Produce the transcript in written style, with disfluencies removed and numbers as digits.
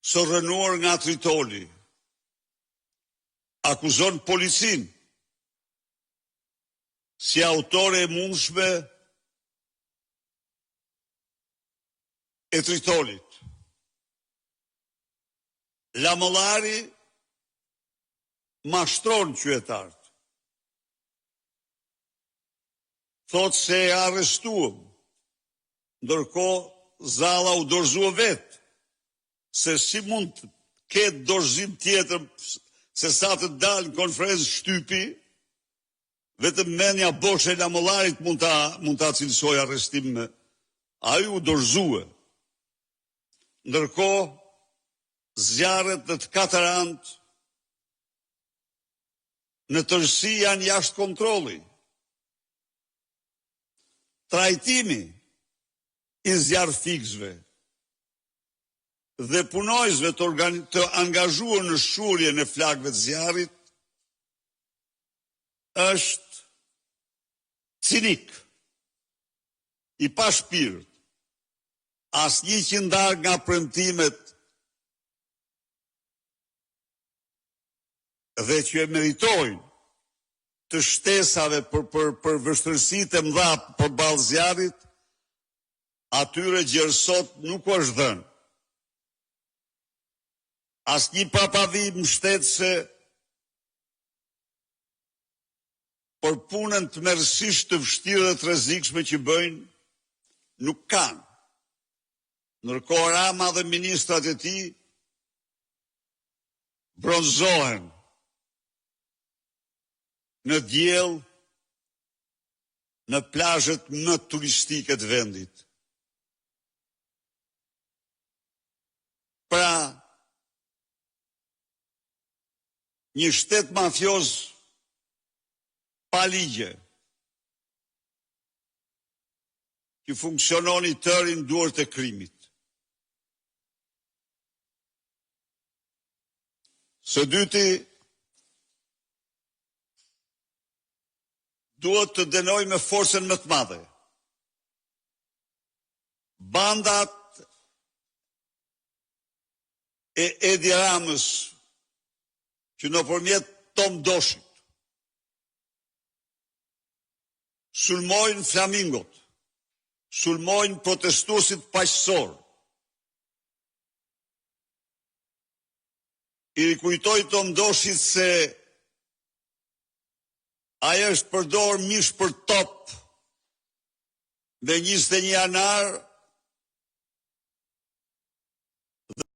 së rënuar nga Tritoli, akuzon policin si autore e mundshme e Tritolit. Lamëllari mashtron qytetarët. Thot se e arrestuam, ndërkohë Zalla u dorëzua vetë, se si mund të ketë dorëzim tjetër se sa të dalë në konferencë shtypi, vetëm menja Boshe e Lamëllarit mund ta cilësoj arrestim me. Ai u dorëzua. Ndërkohë, zjarret në të katër anët në tërësi janë jashtë kontrolli. Trajtimi i zjarrfiksve dhe punojësve të angazhuar në shurjen e flakëve të zjarrit është cinik, i pa shpirt, asnjë që ndar nga premtimet dhe që e meritojnë të shtesave për vështërsitë e mëdha përballë zjarrit, atyre gjerësot nuk është dhënë. Asnjë papavi mbështetëse për punën të tmerrsisht të vështirë dhe të rrezikshme që bëjnë, nuk kanë. Ndërkohë Rama dhe ministrat e tij bronzohen në diell në plazhet më turistike të vendit. Pra, një shtet mafioz pa ligje, që funksionon i tërë në duart e krimit. Së dyti, duhet të dënoj me forcën më të madhe. Bandat e Edi Ramës, që nëpërmjet Tom Doshit sulmojnë flamingot, sulmojnë protestuesit paqësor. I rikujtoj Tom Doshit se ai është përdor mish për top me 21 janar